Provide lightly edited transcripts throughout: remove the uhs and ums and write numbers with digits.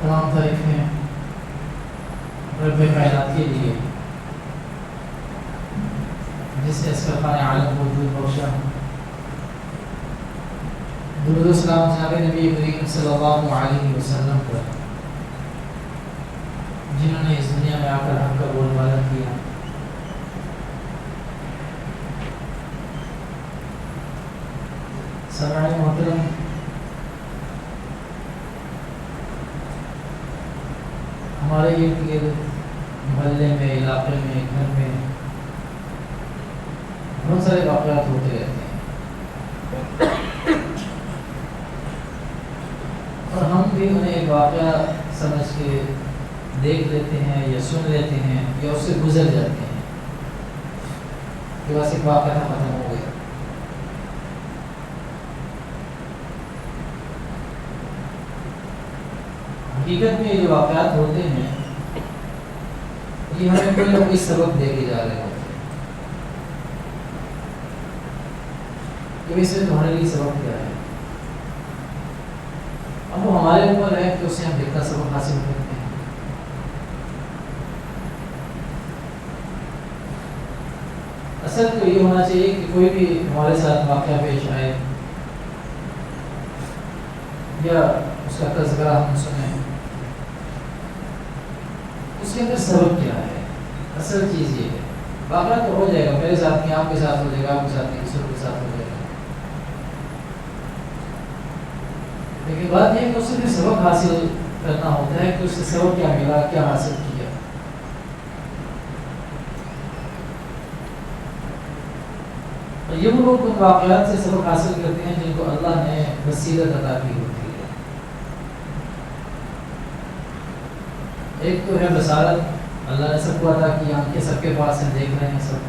تمام تعریفیں رب کائنات کے لیے جس نے اسرفان عالم کو وجود بخشا. درود و سلام جناب نبی کریم صلی اللہ علیہ وسلم پر جنہوں نے اس دنیا میں آ کر حق کا بول بالا کیا. سامعین محترم، ہمارے ارد گرد محلے میں، علاقے میں، گھر میں بہت سارے واقعات ہوتے رہتے ہیں اور ہم بھی انہیں ایک واقعہ سمجھ کے دیکھ لیتے ہیں یا سن لیتے ہیں یا اس سے گزر جاتے ہیں کہ بس ایک واقعہ ختم ہو گیا. حقیقت میں یہ جو واقعات ہوتے ہیں یہ ہمیں کوئی نہ کوئی سبق دے کے جا رہے ہوتے ہیں کہ اس میں تمہارے لیے سبق کیا ہے. اب وہ ہمارے اوپر ہے کہ اس سے ہم کتنا سبق حاصل کرتے ہیں. اصل تو یہ ہونا چاہیے کہ کوئی بھی ہمارے ساتھ واقعہ پیش آئے یا اس کا تذکرہ ہم سنیں، اس کے اندر سبب کیا ہے. اصل چیز یہ ہے، واقعہ تو ہو جائے گا، میرے ساتھ نہیں، آپ کے ساتھ ہو جائے گا، آپ کے ساتھ نہیں، کسی کے ساتھ ہو جائے گا، لیکن بات یہ ہے کہ اس سے بھی سبق حاصل کرنا ہوتا ہے کہ اس سے سبق کیا ملا، کیا حاصل کیا. اور یہ وہ لوگ ان واقعات سے سبق حاصل کرتے ہیں جن کو اللہ نے بصیرت عطا کی ہوتی ہے. ایک تو ہے بصارت، اللہ نے سب کو عطا کی، آنکھیں سب کے پاس ہیں، دیکھ رہے ہیں سب.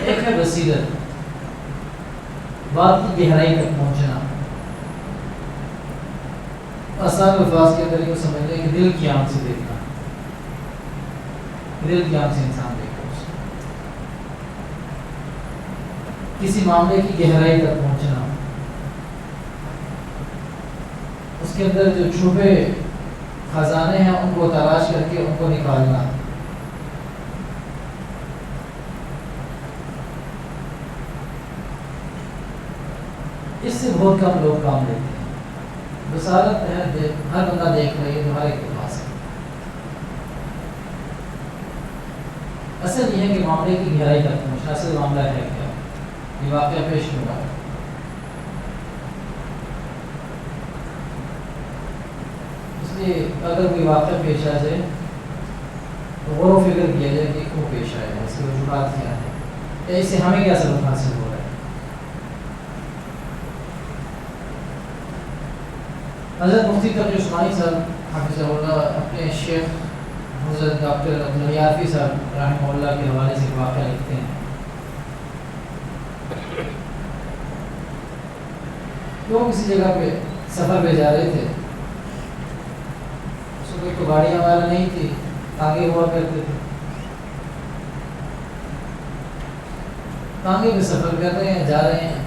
ایک ہے بصیرت، بات کی گہرائی تک پہنچنا. آسان الفاظ کے اندر یہ سمجھ لیں کہ دل کی آنکھ سے دیکھنا، دل کی آنکھ سے انسان دیکھتا ہے، کسی معاملے کی گہرائی تک پہنچنا، اس کے اندر جو چھپے خزانے ہیں ان کو تلاش کر کے ان کو نکالنا. اس سے بہت کم لوگ کام لیتے ہیں. بصارت ہے، ہر بندہ دیکھ رہی ہے تو ہر ایک کے پاس ہے. اصل یہ ہے کہ معاملے کی گہرائی تک پہنچنا. اصل معاملہ ہے کیا، یہ واقعہ پیش کیوں ہوا ہے. اس لیے اگر کوئی واقعہ پیش آ جائے تو غور و فکر کیا جائے کہ کیوں پیش آیا ہے، اس کی وجوہات کیا ہے، یا اس سے ہمیں کیا سبق حاصل ہو رہا ہے. حضرت مفتی تقی عثمانی صاحب حافظہ اللہ اپنے شیخ حضرت ڈاکٹر عبدالحیافی صاحب رحمہ اللہ کے حوالے سے ایک واقعہ لکھتے ہیں. وہ کسی جگہ پہ سفر پہ جا رہے تھے، اس کو کوئی گاڑیاں وغیرہ نہیں تھی، تانگے ہوا کرتے تھے. تانگے پہ سفر کر رہے ہیں، جا رہے ہیں،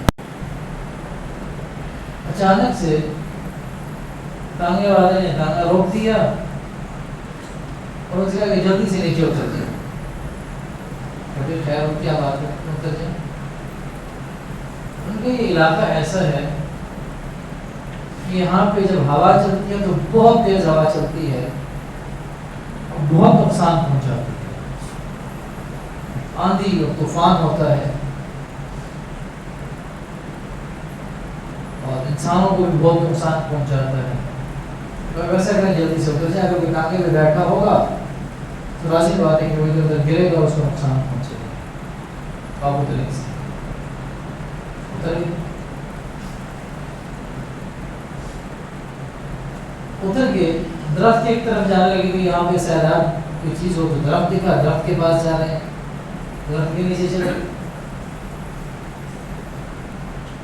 اچانک سے تانگے والے نے تانگا روک دیا اور اس کہا کہ جلدی سے نیچے اتر جائے. خیر کیا بات ہے، اتر جائیں. ان کا یہ علاقہ ایسا ہے کہ یہاں پہ جب ہوا چلتی ہے تو بہت تیز ہوا چلتی ہے اور بہت نقصان پہنچاتی ہے. آندھی اور طوفان ہوتا ہے اور انسانوں کو بھی بہت نقصان پہنچاتا ہے. ویسا کریں جلدی سے اتر جائیں. اگر کوئی ٹانگے پہ بیٹھا ہوگا تو لازم بات ہے کہ وہ ادھر ادھر گرے گا، اس کو نقصان پہنچے گا. آپ اتریں گے، اتر کے درخت کی ایک طرف جانے لگے کہ یہاں پہ سیلاب کوئی چیز ہو تو درخت دکھا، درخت کے پاس جا رہے ہیں، درخت کے نیچے چلے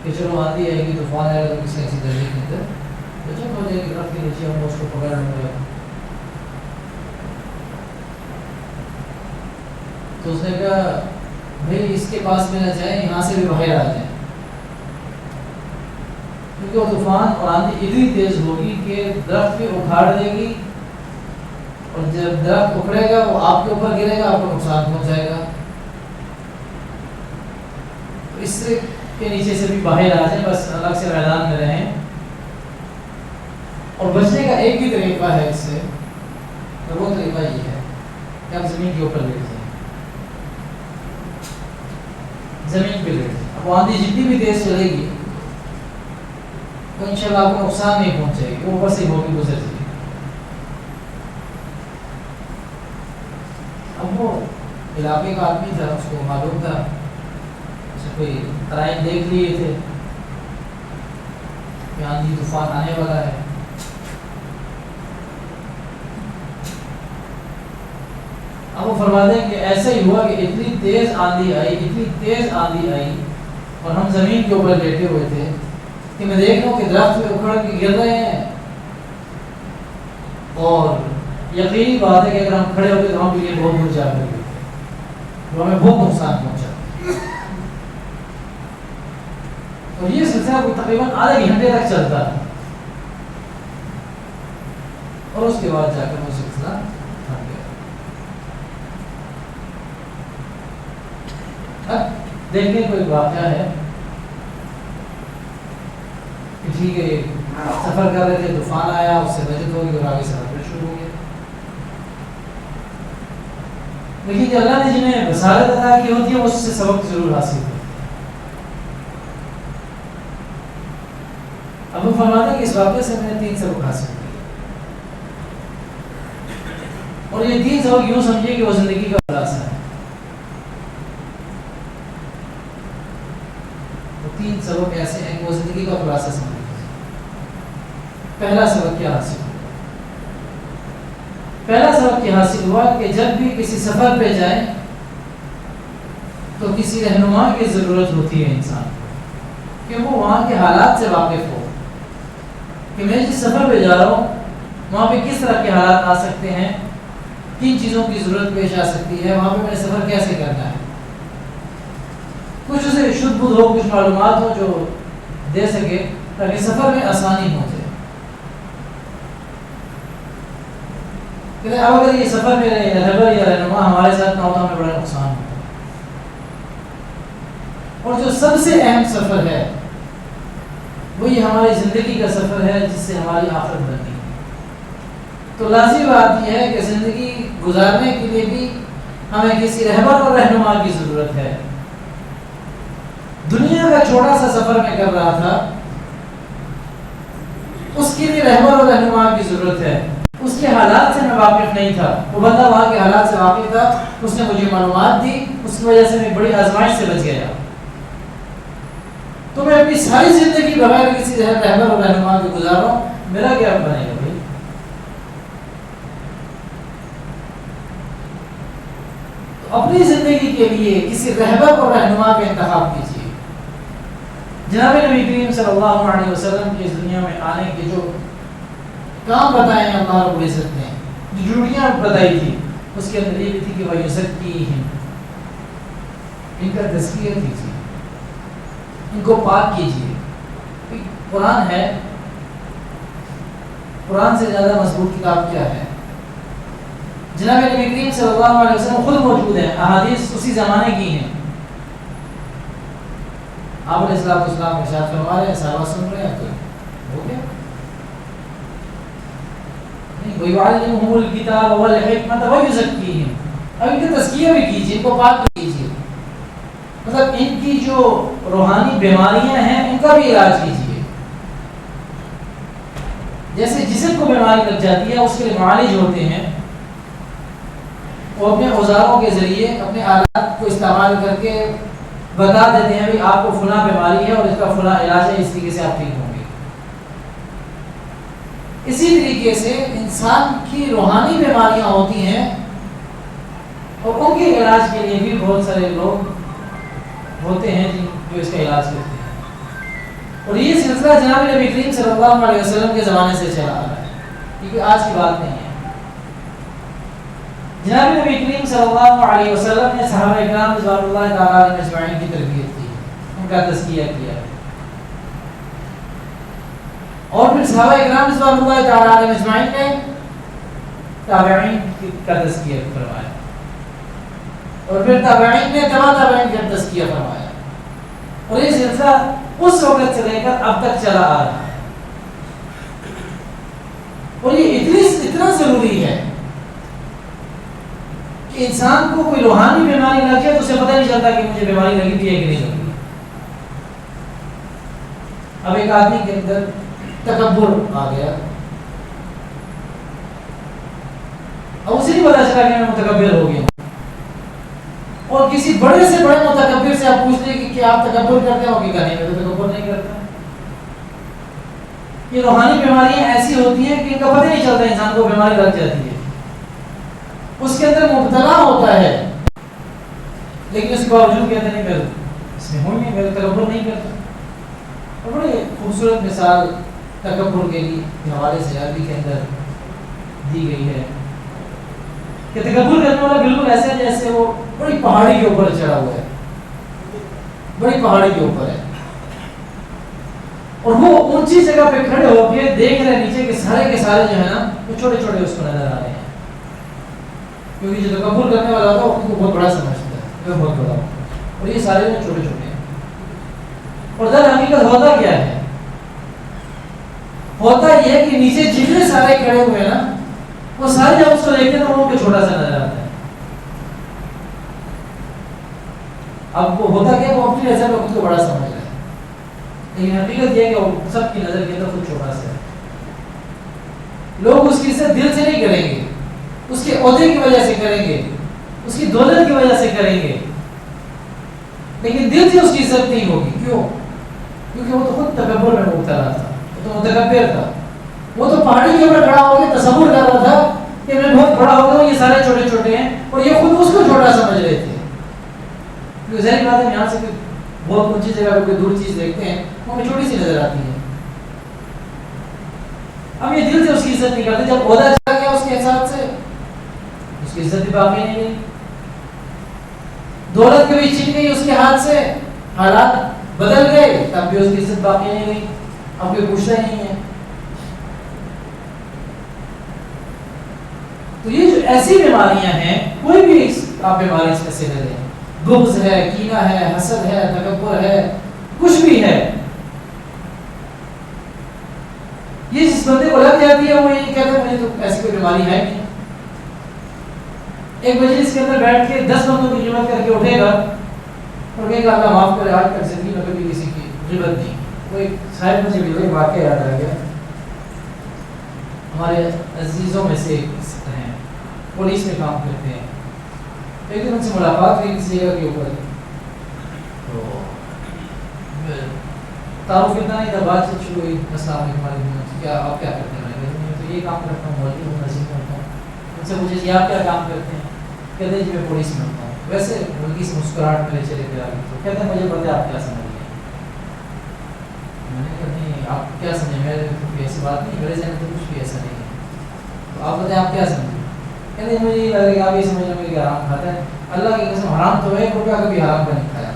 کہ چلو آندھی آئے گی، طوفان آئے گا تو کسی ایسی درجے کے اندر بچت ہو جائے گی، درخت کے نیچے ہم اس کو پکڑ لیں گے. تو اس نے کہا بھائی اس کے پاس میں نہ جائیں، یہاں سے بھی باہر آ جائیں، کیونکہ کیونکہ وہ طوفان اور آندھی اتنی تیز ہوگی کہ درخت بھی اکھاڑ دے گی، اور جب درخت اکھڑے گا وہ آپ کے اوپر گرے گا، آپ کو نقصان پہنچ جائے گا۔ تو اس سے کے نیچے سے بھی باہر آ جائیں، بس الگ سے میدان میں رہیں، اور بچنے کا ایک ہی طریقہ ہے اس سے، اور وہ طریقہ یہ ہے کہ آپ زمین کے اوپر لیٹ جائیں، زمین پہ لیٹ جائیں۔ اب آندھی جتنی بھی تیز چلے گی تو انشاءاللہ آپ کو نقصان نہیں پہنچے گی، اوپر سے ہو کے گزر جائے گی۔ اب وہ علاقے کا آدمی تھا، اس کو معلوم تھا، اسے کوئی قرائن دیکھ لیے تھے کہ آندھی طوفان آنے والا ہے۔ اب وہ فرماتے ہیں کہ ایسا ہی ہوا کہ اتنی تیز آندھی آئی اور ہم زمین کے اوپر لیٹے ہوئے تھے کہ میں دیکھ رہا ہوں کہ درخت میں اکھڑ کے گر رہے ہیں، اور یقینی بات ہے کہ اگر ہم کھڑے ہوتے تو ہم کے لیے بہت دور جا کر گئے، تو ہمیں بہت نقصان پہنچا۔ اور یہ سلسلہ کو تقریباً آدھے گھنٹے تک چلتا ہے، اور اس کے بعد جا کر وہ سلسلہ تھم گیا۔ اب دیکھنے کو ایک واقعہ ہے کہ ٹھیک ہے، سفر کر رہے تھے، طوفان آیا، اس سے بچت ہوگی اور آگے سفر پھر شروع ہو گیا۔ لیکن کہ اللہ نے جنہیں بصارت عطا کی ہوتی ہے اس سے سبق ضرور حاصل ہوتا ہے۔ اب وہ فرماتے ہیں کہ اس واقعے سے میں نے 3 سبق حاصل کیے، اور یہ 3 سبق یوں سمجھے کہ وہ زندگی کا خلاصہ ہے۔ وہ 3 سبق ایسے ہیں کہ وہ زندگی کا خلاصہ سمجھے۔ پہلا سبق کیا حاصل ہوا؟ پہلا سبق یہ حاصل ہوا کہ جب بھی کسی سفر پہ جائیں تو کسی رہنما کی ضرورت ہوتی ہے انسان کو، کہ وہ وہاں کے حالات سے واقف ہو، کہ میں جس سفر پہ جا رہا ہوں وہاں پہ کس طرح کے حالات آ سکتے ہیں، کن چیزوں کی ضرورت پیش آ سکتی ہے، وہاں پہ میں نے سفر کیسے کرنا ہے، کچھ اسے شدھ بدھ ہو، کچھ معلومات ہو جو دے سکے تاکہ سفر میں آسانی ہو جائے۔ اب اگر یہ سفر میں رہبر یا رہنما ہمارے ساتھ نہ ہوتا ہمیں بڑا نقصان ہوتا۔ اور جو سب سے اہم سفر ہے وہی ہماری زندگی کا سفر ہے، جس سے ہماری آخرت بنتی ہے۔ تو لازمی بات یہ ہے کہ زندگی گزارنے کے لیے بھی ہمیں کسی رہبر اور رہنما کی ضرورت ہے۔ دنیا کا چھوٹا سا سفر میں کر رہا تھا، اس کے لیے رہبر اور رہنما کی ضرورت ہے۔ اس کے حالات سے میں واقف نہیں تھا، وہ بندہ وہاں کے حالات سے واقف تھا، اس نے مجھے معلومات دی، اس کی وجہ سے میں بڑی آزمائش سے بچ گیا۔ تو میں اپنی ساری زندگی بغیر کسی رہبر اور رہنما کے گزار رہا ہوں، میرا کیا بنے گا بھائی؟ تو اپنی زندگی کے لیے کسی رہبر اور رہنما کا انتخاب کیجیے۔ جناب نبی کریم صلی اللہ علیہ وسلم کی اس دنیا میں آنے کے جو کام بتائے ہیں اللہ رب العزت نے، جو ڈیوٹیاں بتائی تھی، اس کے اندر یہ بھی تھی کہ وَيُزَكِّيهِمْ، ان کا تزکیہ کیجیے، ان کو پاک کیجیے۔ قرآن ہے، قرآن سے زیادہ مضبوط کتاب کیا ہے؟ جناب نبی کریم صلی اللہ علیہ وسلم خود موجود ہیں، احادیث اسی زمانے کی ہیں، آپ علیہ السلام ارشاد فرما رہے ہیں، صحابہ سن رہے ہیں، تو ہو گیا۔ وَيُعَلِّمُهُمُ الْكِتَابَ وَالْحِكْمَةَ وَيُزَكِّيهِمْ، اب ان کا تزکیہ بھی کیجیے، ان کو پاک کیجیے، مطلب ان کی جو روحانی بیماریاں ہیں ان کا بھی علاج کیجیے۔ جیسے جسم کو بیماری لگ جاتی ہے اس کے لیے معالج ہوتے ہیں، وہ اپنے اوزاروں کے ذریعے اپنے آلات کو استعمال کر کے بتا دیتے ہیں بھی آپ کو فلاں بیماری ہے اور اس کا فلاں علاج ہے، اس طریقے سے آپ ٹھیک ہوں گے۔ اسی طریقے سے انسان کی روحانی بیماریاں ہوتی ہیں اور ان کے علاج کے لیے بھی بہت سارے لوگ ہوتے ہیں جو اس کا علاج کرتے ہیں، اور یہ سلسلہ جناب نبی کریم صلی اللہ علیہ وسلم کے زمانے سے چلا آ رہا ہے، کیونکہ آج کی بات نہیں ہے۔ جناب نبی کریم صلی اللہ علیہ وسلم نے صحابہ اکرام رضوان اللہ تعالی علیہ اجمعین کی تربیت کی، ان کا تزکیہ کیا۔ اور پھر صحابہ اکرام رضوان اللہ تعالیٰ علیہم اجمعین نے تابعین کا تزکیہ فرمایا، اور پھر تابعین نے تبع تابعین کا تزکیہ فرمایا، اور یہ سلسلہ اس وقت سے لے کر اب تک چلا آ رہا ہے. اور یہ اتنا ضروری ہے کہ انسان کو کوئی روحانی بیماری لگ جائے تو اسے پتہ نہیں چلتا کہ مجھے بیماری لگی بھی ہے کہ نہیں لگی. اب ایک آدمی کے اندر تکبر آ گیا، اب اسے نہیں پتا چلا کہ میں متکبر ہو گیا. اور کسی بڑے سے بڑے متکبر سے آپ پوچھ لیں کہ کیا آپ تکبر کرتے ہو کہ نہیں، میں تو تکبر نہیں کرتا. یہ روحانی بیماریاں ایسی ہوتی ہیں کہ ان کا پتہ نہیں چلتا، انسان کو بیماری لگ جاتی ہے، اس کے اندر مبتلا ہوتا ہے، لیکن اس کے باوجود کہتے نہیں میں اس میں ہوں نہیں، میں تکبر نہیں کرتا. اور بڑی خوبصورت مثال تکبر کے حوالے سے عربی کے اندر دی گئی ہے کہ تکبر کرنے والا بالکل ایسا ہے جیسے وہ بڑی پہاڑی کے اوپر چڑھا ہوا ہے، بڑی پہاڑی کے اوپر ہے، اور وہ اونچی جگہ پہ کھڑے ہو کے دیکھ رہے نیچے کے سارے جو ہے نا وہ چھوٹے چھوٹے اس کو نظر آ رہے ہیں، کیونکہ جو تکبر کرنے والا ہوتا ہے وہ بہت بڑا سمجھتا ہے، وہ بہت بڑا ہوتا ہے، اور یہ سارے جو چھوٹے چھوٹے ہیں. اور در حقیقت ہوتا کیا ہے؟ ہوتا یہ ہے کہ نیچے جتنے سارے کھڑے ہوئے ہیں نا وہ سارے جب اس کو دیکھتے ہیں تو وہ چھوٹا سا نظر آتا ہے. اب وہ ہوتا کیا، وہ اپنی نظر میں خود کو بڑا سمجھ رہا ہے، لیکن حقیقت یہ ہے کہ وہ سب کی نظر کے اندر خود چھوٹا سا ہے. لوگ اس کی عزت دل سے نہیں کریں گے، اس کے عہدے کی وجہ سے کریں گے، اس کی دولت کی وجہ سے کریں گے، لیکن دل سے اس کی عزت نہیں ہوگی. کیوں؟ کیونکہ وہ تو خود تکبر میں مبتلا تھا، وہ تو متکبر تھا، وہ تو پہاڑی کے اوپر کھڑا ہو کے تصور کر رہا تھا کہ میں بہت بڑا ہو گیا، یہ سارے چھوٹے چھوٹے ہیں، اور یہ خود اس کو چھوٹا سمجھ رہے تھے. کیونکہ ظاہر بات ہے یہاں سے کوئی بہت اونچی جگہ پہ کوئی دور چیز دیکھتے ہیں وہ ہمیں چھوٹی سی نظر آتی ہے. اب یہ دل سے اس کی عزت نہیں کرتے، جب عہدہ چلا گیا اس کے حساب سے اس کی عزت بھی باقی نہیں رہی، دولت کبھی چھن گئی اس کے ہاتھ سے، حالات بدل گئے تب بھی اس کی عزت باقی نہیں رہی، اب کوئی پوچھتا ہی نہیں ہے. تو یہ جو ایسی بیماریاں ہیں، کوئی بھی آپ بیماری اس میں سے لے لیں، بغض ہے، کینہ ہے، حسد ہے، تکبر ہے، کچھ بھی ہے، یہ جس بندے کو لگ جاتی ہے وہ یہ کہتا ہے مجھے تو ایسی کوئی بیماری ہے نہیں. ایک مجلس کے اندر بیٹھ کے 10 بندوں کی غیبت کر کے اٹھے گا اور کہے گا اللہ معاف کرے، آج تک زندگی میں کبھی کسی کی غیبت نہیں. وہ ایک صاحب مجھے بھی ایک واقعہ یاد آ گیا، ہمارے عزیزوں میں سے ہیں، پولیس میں کام کرتے ہیں. ایک دن ان سے ملاقات ہوئی کسی جگہ کے اوپر، تو تعارف اتنا نہیں تھا، بات چیت شروع ہوئی، السلام علیکم، کیا آپ کیا کرتے ہیں؟ میں تو یہ کام کرتا ہوں، مولوی ہوں، نصیحت کرتا ہوں. ان سے پوچھے جی آپ کیا کام کرتے ہیں؟ کہتے ہیں جی میں پولیس میں ہوتا ہوں. ویسے ملکی سے مسکراہٹ میرے چہرے پہ آ گئی. تو کہتے ہیں مجھے پتہ ہے آپ کیا سمجھ گئے. میں نے کہا نہیں آپ کیا سمجھے، میرے کوئی ایسی بات نہیں، میرے ذہن میں تو کچھ بھی ایسا نہیں ہے، تو آپ بتائیں آپ کیا سمجھے. کہتے ہیں مجھے یہ لگے کہ آپ یہ سمجھ لیں کہ حرام کھاتا ہے. اللہ کی قسم حرام تو ہے، روپیہ کبھی حرام کا نہیں کھایا.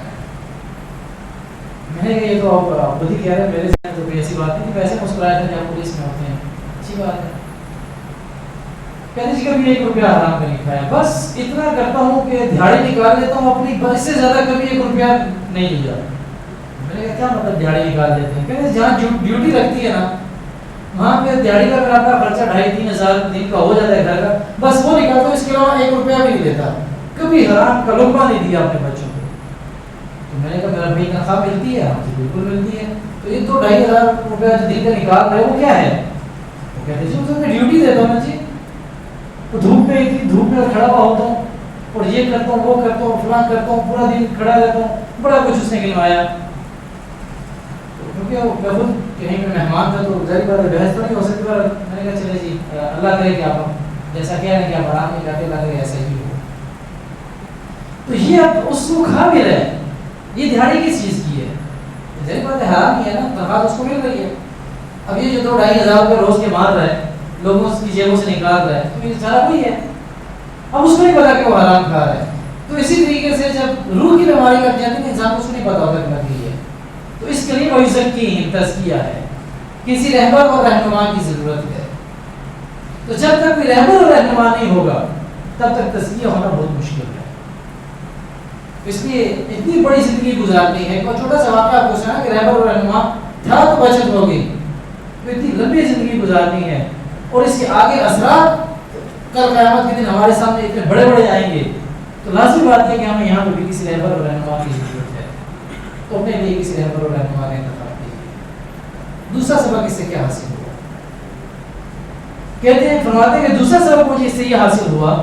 میں نے کہا یہ تو آپ خود ہی کہہ رہے ہیں، میرے ذہن تو کوئی ایسی بات نہیں تھی، ویسے مسکرائے تھے کہ آپ پولیس میں ہوتے ہیں، اچھی بات ہے. کہتے جی کبھی 1 روپیہ حرام کا نہیں کھایا، بس اتنا کرتا ہوں کہ دہاڑی نکال لیتا ہوں اپنی، بس سے زیادہ کبھی 1 روپیہ نہیں لیا. میں نے کہا کیا مطلب دہاڑی نکال لیتے ہیں؟ کہتے جہاں ڈیوٹی لگتی ہے نا وہاں پہ دیہڑی کا میرا کا خرچہ 2,500-3,000 دن کا ہو جاتا ہے گھر کا، بس وہ نکالتا ہوں، اس کے علاوہ 1 روپیہ بھی نہیں دیتا، کبھی حرام کا لقمہ نہیں دیا اپنے بچوں کو. تو میں نے کہا میرا بھائی تنخواہ ملتی ہے؟ ہاں جی بالکل ملتی ہے. تو یہ 2,500 روپیہ دن کا نکال رہے وہ کیا ہے؟ وہ کہتے جی اس میں ڈیوٹی دیتا ہوں نا جی، تو دھوپ میں اتنی دھوپ میں کھڑا ہوا ہوتا ہوں اور یہ کرتا ہوں وہ کرتا ہوں فلاں کرتا ہوں، پورا دن کھڑا رہتا ہوں، بڑا کچھ اس نے گنوایا. کیونکہ میں خود کہیں پہ مہمان تھا تو ظاہر بات ہے بحث تو نہیں ہو سکتی، پر میں نے کہا چلے جی اللہ کرے کہ آپ جیسا کہہ رہے ہیں کہ آپ حرام نہیں کھاتے، اللہ کرے ایسا ہی ہو. تو یہ اب اس کو کھا بھی رہے ہیں، یہ دہاڑی کس چیز کی ہے؟ ظاہر بات ہے حرام ہی ہے نا، تنخواہ اس کو مل رہی ہے. اب یہ جو 2,500 روپے روز کے مار رہا ہے، لوگوں کی جیبوں سے نکال رہا ہے، تو یہ سارا وہی ہے. اب اس کو نہیں پتا کہ وہ حرام کھا رہا ہے. تو اسی طریقے سے جب روح کی بیماری لگ جاتی ہے انسان کو اس کو نہیں پتا ہوتا کہ لگ گئی ہے. تو اس کے لیے وہی کی تزکیہ ہے کسی رہبر اور رہنما کی ضرورت ہے. تو جب تک کوئی رہبر اور رہنما نہیں ہوگا تب تک تزکیہ ہونا بہت مشکل ہے. اس لیے اتنی بڑی زندگی گزارنی ہے. ایک چھوٹا سا واقعہ آپ کو سنا کہ رہبر اور رہنما تھا تو بچت ہوگی، تو اتنی لمبی زندگی گزارنی ہے اور اس کے آگے اثرات کل قیامت کے دن ہمارے سامنے اتنے بڑے بڑے آئیں گے. تو لازمی بات ہے کہ ہمیں یہاں پہ بھی کسی رہبر اور رہنما کی ضرورت ہے. تو اپنے لیے کسی رہبر اور رہنما کا انتخاب کیجیے. دوسرا سبق اس سے کیا حاصل ہوا؟ کہتے ہیں فرماتے ہیں کہ دوسرا سبق مجھے اس سے یہ حاصل ہوا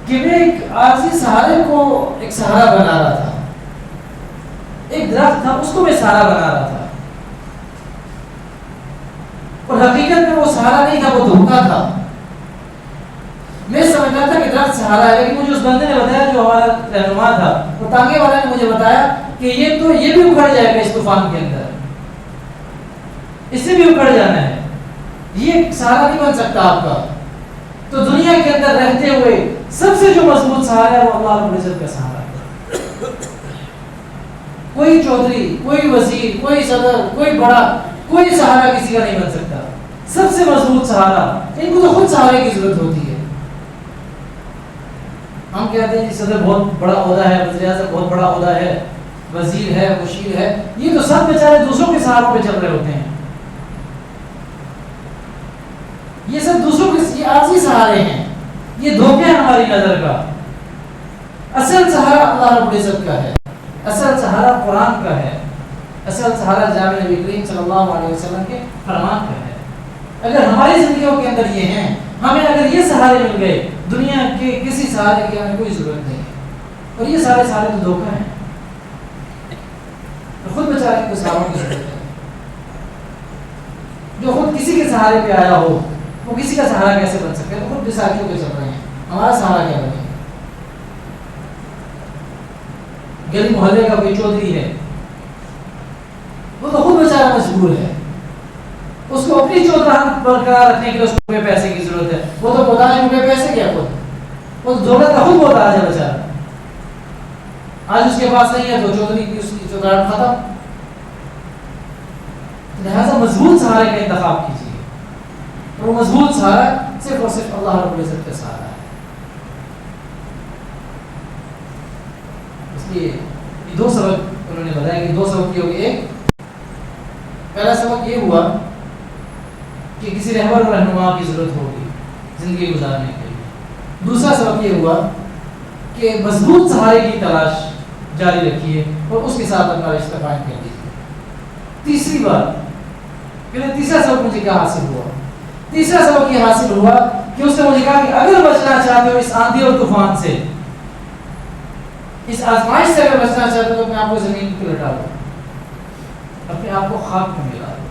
کہ میں ایک عارضی سہارے کو ایک سہارا بنا رہا تھا. ایک درخت تھا اس کو میں سہارا بنا رہا تھا اور حقیقت میں وہ سہارا نہیں تھا، وہ دھوکا تھا. میں سمجھتا تھا کہ درخت سہارا ہے، لیکن مجھے اس بندے نے بتایا جو ہمارا رہنما تھا، وہ ٹانگے والے نے مجھے بتایا کہ یہ بھی اکھڑ جائے گا اس طوفان کے اندر، اس سے بھی اکھڑ جانا ہے، یہ سہارا نہیں بن سکتا آپ کا. تو دنیا کے اندر رہتے ہوئے سب سے جو مضبوط سہارا ہے وہ اللہ رب العزت کا سہارا ہے. کوئی چودھری، کوئی وزیر، کوئی صدر، کوئی بڑا، کوئی سہارا کسی کا نہیں بن سکتا. سب سے مضبوط سہارا، ان کو تو خود سہارے کی ضرورت ہوتی ہے. ہم کہتے ہیں کہ صدر بہت بڑا عہدہ ہے، وزیر اعظم بہت بڑا عہدہ ہے، وزیر ہے، مشیر ہے، یہ تو سب بیچارے دوسروں کے سہاروں پہ چل رہے ہوتے ہیں. یہ سب دوسروں کے یہ عارضی سہارے ہیں، یہ دھوکے ہیں ہماری نظر کا. اصل سہارا اللہ رب العزت کا ہے، اصل سہارا قرآن کا ہے، اصل سہارا جامع نبی کریم صلی اللہ علیہ وسلم کے فرمان کا ہے. اگر ہماری زندگیوں کے اندر یہ ہیں، ہمیں اگر یہ سہارے مل گئے، دنیا کے کسی سہارے کی ہمیں کوئی ضرورت نہیں ہے. اور یہ سارے سہارے تو دھوکہ ہیں، خود بیچارے کو سہاروں کی ضرورت ہے. جو خود کسی کے سہارے پہ آیا ہو وہ کسی کا سہارا کیسے بن سکتا ہے؟ تو خود بیساکھیوں پہ چل رہے ہیں، ہمارا سہارا کیا بنے؟ گلی محلے کا کوئی چودھری ہے، وہ تو خود بیچارہ مجبور ہے، اس کو اپنی چودراہٹ برقرار رکھنے کے لیے اس کو پیسے کی ضرورت ہے. وہ تو محتاج ہے، پیسے کیا خود، وہ دولت کا خود محتاج ہے بیچارہ. آج اس کے پاس نہیں ہے تو چودھری کی اس کی چودراہٹ ختم. لہٰذا مضبوط سہارے کا انتخاب کیجیے، اور وہ مضبوط سہارا صرف اور صرف اللہ رب العزت کا سہارا ہے. اس لیے یہ دو سبق انہوں نے بتایا کہ دو سبق یہ ہو گئے. ایک پہلا سبق یہ ہوا کہ کسی رہبر اور رہنما کی ضرورت ہوگی زندگی گزارنے کے لیے. دوسرا سبق یہ ہوا کہ مضبوط سہارے کی تلاش جاری رکھیے اور اس کے ساتھ اپنا رشتہ قائم کر لیجیے. تیسری بات، تیسرا سبق مجھے کیا حاصل ہوا؟ تیسرا سبق یہ حاصل ہوا کہ اس نے مجھے کہا کہ اگر بچنا چاہتے ہو اس آندھی اور طوفان سے، اس آزمائش سے اگر بچنا چاہتے ہو تو اپنے آپ کو زمین پہ لٹا دو، اپنے آپ کو خاک میں ملا دو.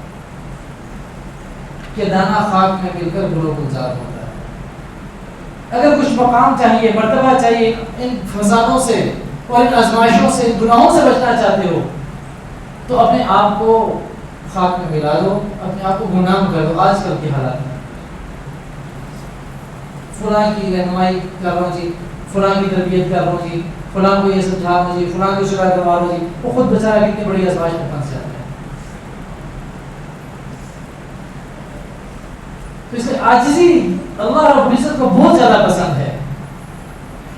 کہ دانا خاک میں مل کر گلو گلزار ہوتا ہے. اگر کچھ مقام چاہیے، مرتبہ چاہیے، ان فسادوں سے اور ان آزمائشوں سے، ان گناہوں سے بچنا چاہتے ہو تو اپنے آپ کو خاک میں ملا دو، اپنے آپ کو گمنام کر دو. آج کل کے حالات میں فلاں کی رہنمائی کر رہا ہوں جی، فلاں کی تربیت کر رہا ہوں جی، فلاں کو یہ سمجھا رہا ہوں جی، فلاں کو شکایت کروا رہا ہوں جی، وہ خود بیچارہ کتنی بڑی آزمائش میں پھنس جاتا ہے. تو اس لیے عاجزی اللہ رب العزت کو بہت زیادہ پسند ہے،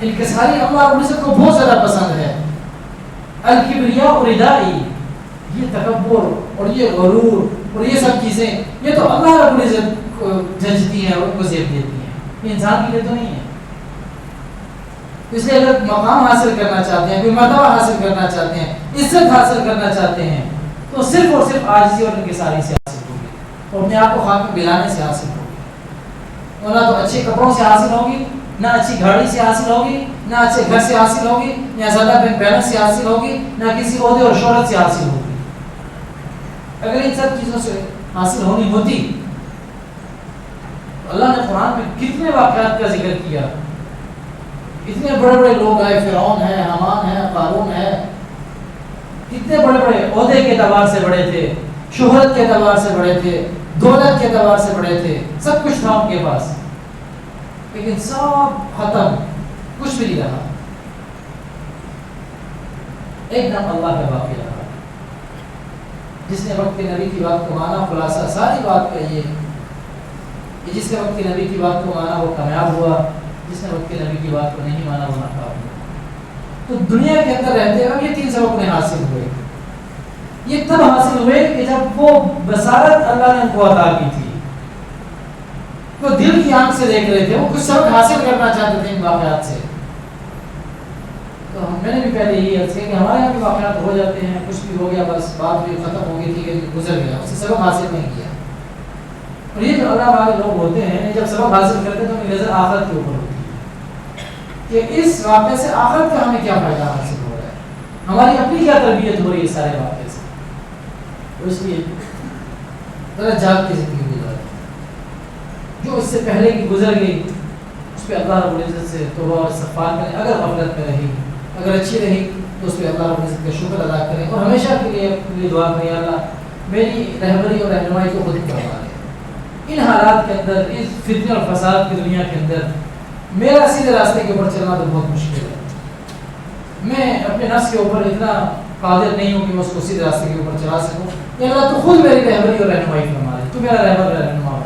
انکساری اللہ رب العزت کو بہت زیادہ پسند ہے. الکبریاء اور ردائی، یہ تکبر اور یہ غرور اور یہ سب چیزیں یہ تو اللہ رب العزت کو جھنجھتی ہیں اور ان کو زیب دیتی ہیں، یہ انسان کے لیے تو نہیں ہے. اس لیے اگر مقام حاصل کرنا چاہتے ہیں، کوئی مرتبہ حاصل کرنا چاہتے ہیں، عزت حاصل کرنا چاہتے ہیں تو صرف اور صرف عاجزی اور انکساری سے حاصل ہوگی، اور اپنے آپ کو خاک میں ملانے سے حاصل ہوگی. اور نہ تو اچھے کپڑوں سے حاصل ہوگی، نہ اچھی گاڑی سے حاصل ہوگی، نہ اچھے گھر سے حاصل ہوگی، نہ زیادہ بینک بیلنس سے حاصل ہوگی، نہ کسی عہدے اور شہرت سے حاصل ہوگی. اگر ان سب چیزوں سے حاصل ہونی ہوتی تو اللہ نے قرآن میں کتنے واقعات کا ذکر کیا. اتنے بڑے بڑے لوگ آئے، فرعون ہے، حامان ہے، قارون ہے، کتنے بڑے بڑے عہدے کے اعتبار سے بڑے تھے، شہرت کے اعتبار سے بڑے تھے، دولت کے اعتبار سے بڑے تھے، سب کچھ تھا ان کے پاس، لیکن سب ختم، کچھ بھی نہیں رہا. ایک دم اللہ کے باقی رہا. جس نے وقت کے نبی کی بات کو مانا، خلاصہ ساری بات کا یہ کہ جس نے وقت کے نبی کی بات کو مانا وہ کامیاب ہوا، جس نے وقت کے نبی کی بات کو نہیں مانا وہ ناکام ہوا۔ تو دنیا کے اندر رہتے ہوئے یہ 3 سبق انہیں حاصل ہوئے۔ یہ تب حاصل ہوئے کہ جب وہ بصارت اللہ نے ان کو عطا کی تھی، وہ دل کی آنکھ سے دیکھ رہے تھے، وہ کچھ سبق حاصل کرنا چاہتے تھے ان واقعات سے۔ تو میں نے بھی پہلے یہی عرض کیا کہ ہمارے یہاں بھی واقعات ہو جاتے ہیں، کچھ بھی ہو گیا بس بات بھی ختم ہو گئی تھی کہ گزر گیا، اس سے سبق حاصل نہیں کیا۔ اور یہ جو اللہ والے لوگ ہوتے ہیں جب سبق حاصل کرتے ہیں تو ان کی نظر آخرت کے اوپر ہوتی ہے کہ اس واقعے سے آخرت کا ہمیں کیا فائدہ حاصل ہو رہا ہے، ہماری اپنی کیا تربیت ہو رہی ہے سارے واقعے سے۔ تو اس لیے ذرا جاگ کی زندگی گزارے، جو اس سے پہلے کی گزر گئی اس پہ اللہ رب العزت سے توبہ اور استغفار کریں، اگر غفلت میں رہی، اگر اچھی رہی تو اس پہ اللہ رب العزت کا شکر ادا کریں، اور ہمیشہ کے لیے اپنے لیے دعا کریں اللہ میری رہبری اور رہنمائی کو خود کروا دیں ان حالات کے اندر، اس فتنہ اور فساد کی دنیا کے اندر میرا سیدھے راستے کے اوپر چلنا تو بہت مشکل ہے، میں اپنے نفس کے اوپر اتنا قادر نہیں ہوں کہ میں اس کو سیدھے راستے کے اوپر چلا سکوں، یا اللہ تو خود میری رہبری اور رہنمائی فرما دے، تو میرا رہبر رہنما